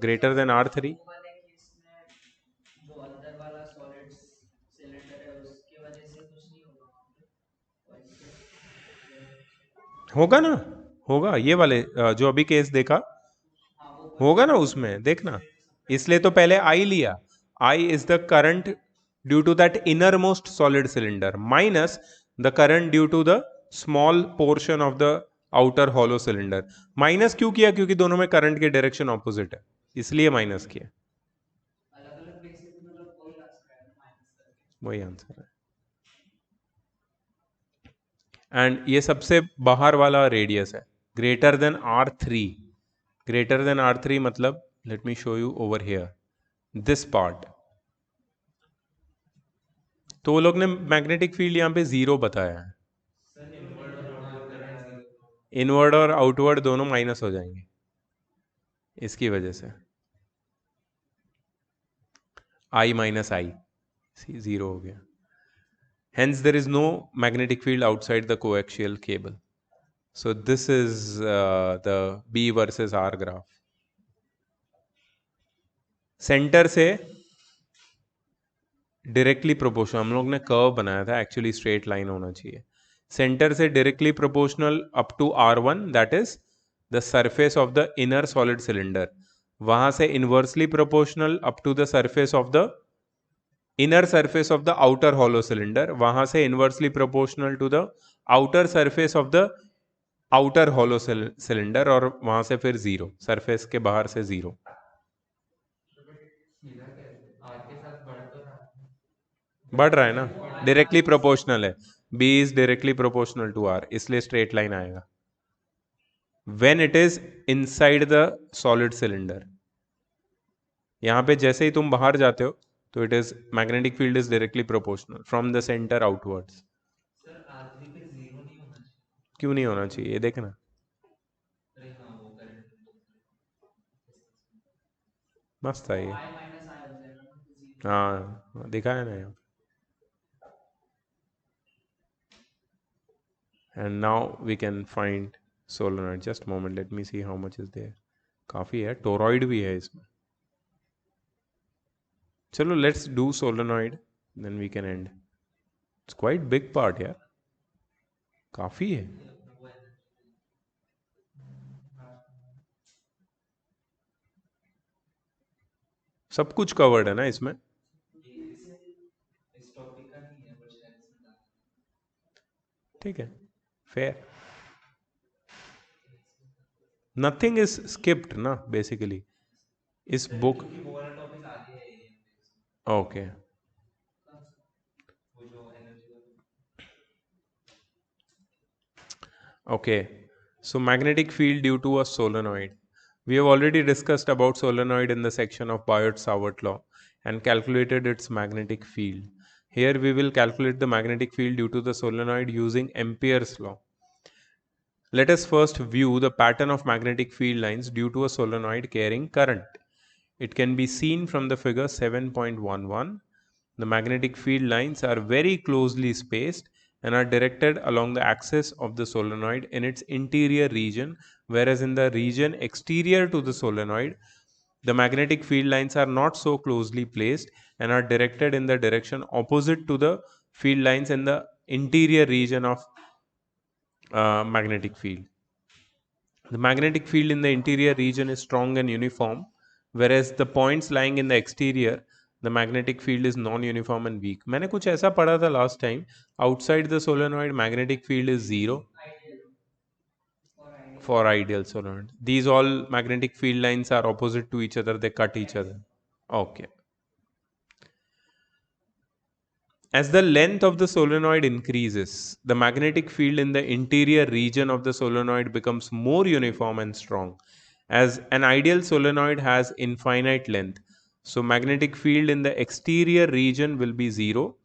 greater than R3? होगा ना, होगा, ये वाले जो अभी case देखा होगा ना, उसमें देखना। इसलिए तो पहले आई लिया, I is the current due to that innermost solid cylinder minus the current due to the small portion of the outer hollow cylinder. Minus क्यों किया? क्योंकि दोनों में करंट की डायरेक्शन ऑपोजिट है, इसलिए माइनस किया। वही आंसर है। एंड ये सबसे बाहर वाला रेडियस है, greater than r3. greater than r3 मतलब, let me show you over here, this part. तो वो लोग ने मैग्नेटिक फील्ड यहाँ पे जीरो बताया है. इनवर्ड और आउटवर्ड दोनों माइनस हो जाएंगे इसकी वजह से. I माइनस आई, जीरो हो गया. Hence there is no magnetic field outside the coaxial cable. So this is the B versus R graph. Centre से डायरेक्टली प्रोपोर्शनल, हम लोग ने कर्व बनाया था, एक्चुअली स्ट्रेट लाइन होना चाहिए. सेंटर से directly proportional up to R1, that is the surface of the inner solid cylinder. वहां से inversely proportional up to the surface of the inner surface of the outer hollow cylinder. वहां से inversely proportional to the outer surface of the outer hollow cylinder, और वहां से फिर zero, surface के बाहर से जीरो. बढ़ रहा है ना, डायरेक्टली प्रोपोर्शनल है. B is directly proportional to R, इसलिए स्ट्रेट लाइन आएगा when it is inside the solid cylinder. यहां पे जैसे ही तुम बाहर जाते हो तो it is magnetic field is directly proportional from the center outwards. क्यों नहीं होना चाहिए, ये देखना. मस्त है ये. हाँ दिखा है ना यहाँ. And now we can find solenoid. Just a moment, let me see how much is there. काफ़ी है, टोरॉइड भी है इसमें. चलो let's do solenoid, then we can end. It's quite big part यार, काफ़ी है. सब कुछ कवर्ड है ना इसमें. ठीक है, फेयर. नथिंग इज स्किप्ड ना बेसिकली इस book. Okay. Okay, so magnetic field due to a solenoid. We have already discussed about solenoid in the section of Biot-Savart law and calculated its magnetic field. Here we will calculate the magnetic field due to the solenoid using Ampere's law. Let us first view the pattern of magnetic field lines due to a solenoid carrying current. It can be seen from the figure 7.11. The magnetic field lines are very closely spaced and are directed along the axis of the solenoid in its interior region, whereas in the region exterior to the solenoid, the magnetic field lines are not so closely placed and are directed in the direction opposite to the field lines in the interior region of magnetic field. The magnetic field in the interior region is strong and uniform, whereas the points lying in the exterior, the magnetic field is non-uniform and weak. मैंने कुछ ऐसा पढ़ा था last time. Outside the solenoid, magnetic field is zero for ideal solenoid. These all magnetic field lines are opposite to each other. They cut each other. Okay. As the length of the solenoid increases, the magnetic field in the interior region of the solenoid becomes more uniform and strong. As an ideal solenoid has infinite length, so magnetic field in the exterior region will be zero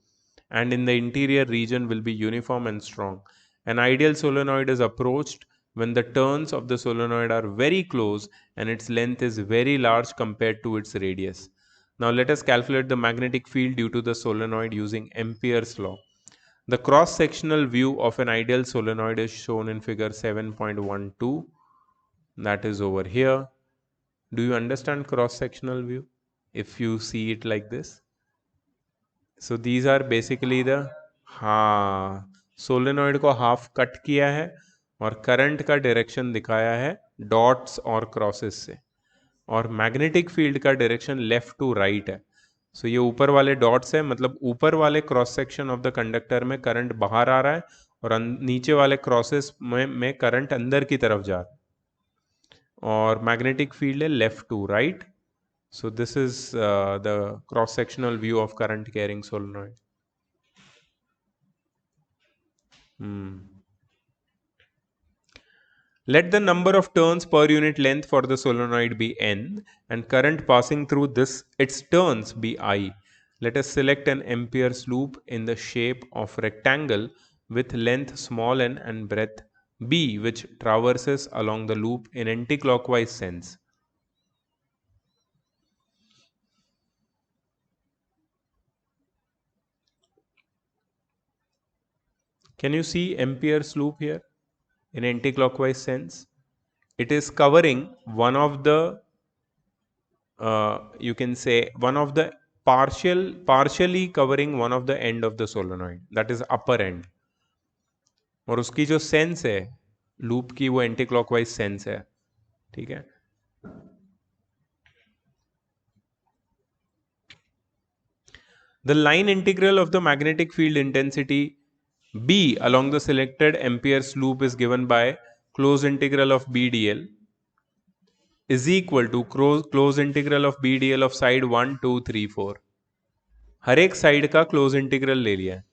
and in the interior region will be uniform and strong. An ideal solenoid is approached when the turns of the solenoid are very close and its length is very large compared to its radius. Now let us calculate the magnetic field due to the solenoid using Ampere's law. The cross-sectional view of an ideal solenoid is shown in figure 7.12. That is over here. Do you understand cross-sectional view if you see it like this? So these are basically the, हाँ, solenoid को half cut किया है और current का direction दिखाया है dots और crosses से, और मैग्नेटिक फील्ड का डायरेक्शन लेफ्ट टू राइट है. सो ये ऊपर वाले डॉट्स है, मतलब ऊपर वाले cross section of the conductor में करंट बाहर आ रहा है और नीचे वाले क्रॉसेस में करंट अंदर की तरफ जा रहा है, और मैग्नेटिक फील्ड है left to right. So this is the cross-sectional view of current carrying solenoid. Let the number of turns per unit length for the solenoid be n and current passing through this its turns be I. Let us select an Ampere's loop in the shape of rectangle with length small n and breadth b, which traverses along the loop in anticlockwise sense. Can you see Ampere's loop here in anticlockwise sense? It is covering one of the you can say one of the partially covering one of the end of the solenoid, that is upper end, और उसकी जो sense है loop की वो anti clockwise sense है. ठीक है. The line integral of the magnetic field intensity B along the selected Ampere's loop is given by closed integral of B dl is equal to closed integral of B dl of side 1, 2, 3, 4. हर एक side का close integral ले लिया है.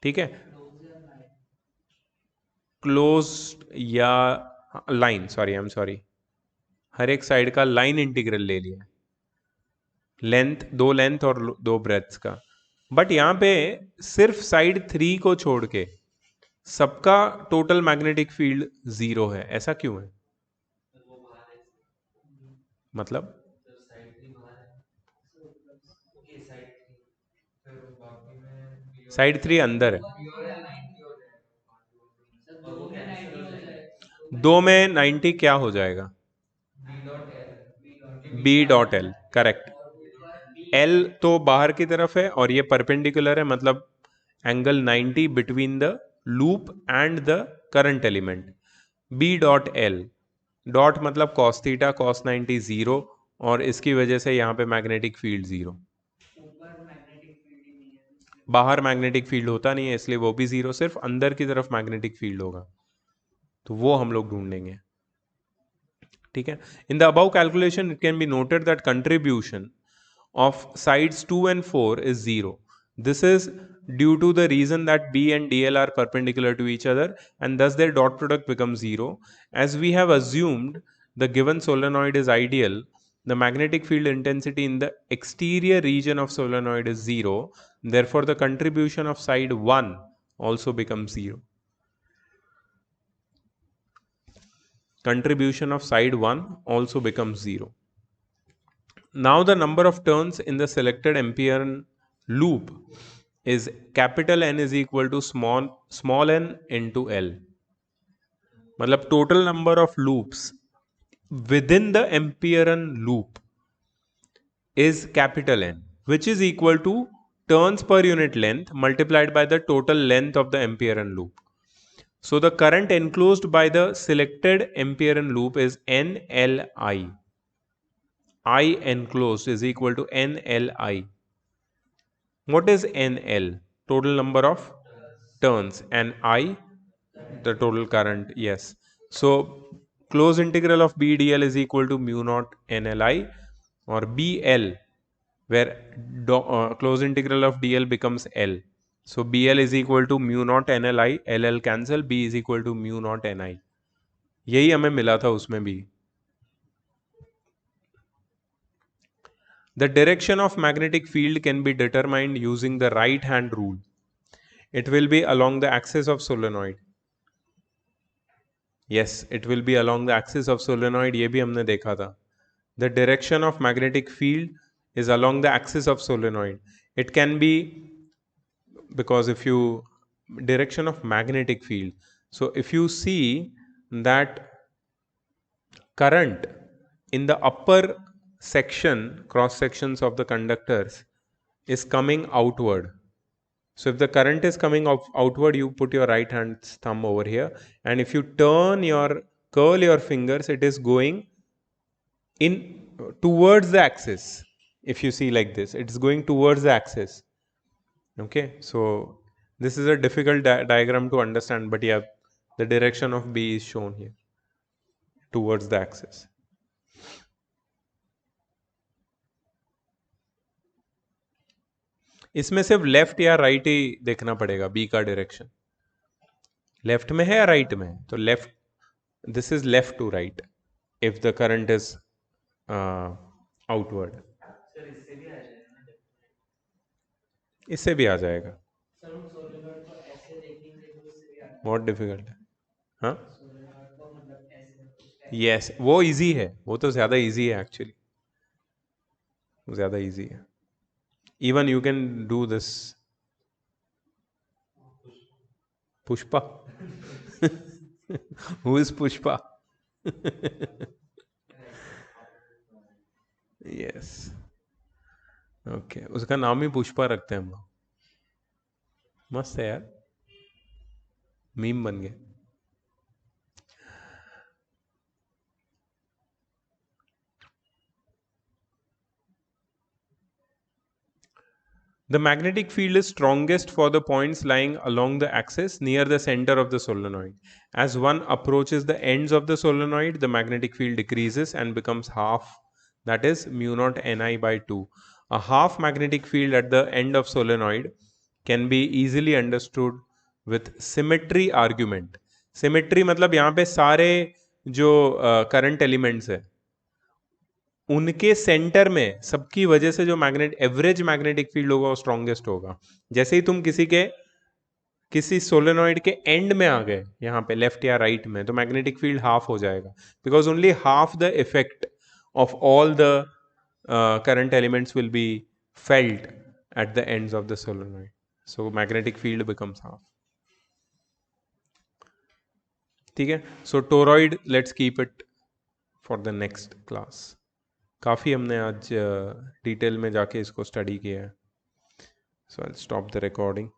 ठीक है. Close या line, sorry I am sorry, हर एक साइड का लाइन इंटीग्रल ले लिया है. लेंथ और दो ब्रेथ्स का. बट यहां पे सिर्फ साइड 3 को छोड़ के सबका टोटल मैग्नेटिक फील्ड 0 है. ऐसा क्यों है? मतलब साइड 3 अंदर है. दो में 90 क्या हो जाएगा? B dot L. Correct. L तो बाहर की तरफ है और ये परपेंडिकुलर है, मतलब angle 90 between the loop and the current element. B dot L. Dot मतलब कॉस थीटा, कॉस 90 0, और इसकी वजह से यहाँ पे मैग्नेटिक फील्ड 0. बाहर मैग्नेटिक फील्ड होता नहीं है इसलिए वो भी 0, सिर्फ अंदर की तरफ मैग्नेटिक फील्ड होगा, तो वो हम लोग ढूंढेंगे. ठीक है. In the above calculation it can be noted that contribution of sides 2 and 4 is 0. This is due to the reason that B and DL are perpendicular to each other and thus their dot product becomes 0. As we have assumed the given solenoid is ideal, the magnetic field intensity in the exterior region of solenoid is 0. Therefore, the contribution of side 1 also becomes 0. Contribution of side 1 also becomes 0. Now the number of turns in the selected Amperean loop is capital N is equal to small n into L. मतलब total number of loops within the Amperean loop is capital N, which is equal to turns per unit length multiplied by the total length of the Amperean loop. So the current enclosed by the selected Amperean loop is NLI. I enclosed is equal to NLI. What is NL? Total number of turns, and I the total current. Yes. So closed integral of B dl is equal to mu naught NLI, or BL, where closed integral of dl becomes L. So BL is equal to mu naught NLI, LL cancel, B is equal to mu naught NI. यही हमें मिला था उसमें भी. The direction of magnetic field can be determined using the right hand rule. It will be along the axis of solenoid. Yes, it will be along the axis of solenoid. ये भी हमने देखा था. The direction of magnetic field is along the axis of solenoid. It can be, because if you direction of magnetic field, so if you see that current in the upper section, cross sections of the conductors is coming outward. So if the current is coming outward, you put your right hand thumb over here, and if you curl your fingers, it is going in towards the axis. If you see like this, it's going towards the axis. Okay, so this is a difficult diagram to understand, but yeah, the direction of B is shown here towards the axis. इसमें सिर्फ left या right ही देखना पड़ेगा. B का direction left में है या right में है, तो left This is left to right if the current is outward. इससे भी आ जाएगा. बहुत डिफिकल्ट है. हाँ, यस, वो इजी है, वो तो ज़्यादा इजी है एक्चुअली, ज़्यादा इजी है. Even you can do this. Pushpa. Who is Pushpa? Yes, okay, उसका नाम ही पुष्पा रखते हैं हम लोग. मस्त है यार, मीम बन गए. The magnetic field is strongest for the points lying along the axis near the center of the solenoid. As one approaches the ends of the solenoid, the magnetic field decreases and becomes half, that is mu naught Ni by 2. A half magnetic field at the end of solenoid can be easily understood with symmetry argument. Symmetry मतलब यहाँ पे सारे जो current elements है उनके centre में सबकी वजह से जो एवरेज मैग्नेटिक फील्ड होगा वो स्ट्रॉन्गेस्ट होगा. जैसे ही तुम किसी सोलेनॉइड के एंड में आ गए यहाँ पे लेफ्ट या राइट में, तो मैग्नेटिक फील्ड हाफ हो जाएगा, because only half the effect of all the current elements will be felt at the ends of the solenoid. So magnetic field becomes half. ठीक है. So toroid let's keep it for the next class. काफ़ी हमने आज detail में जाके इसको study किया है. So I will stop the recording.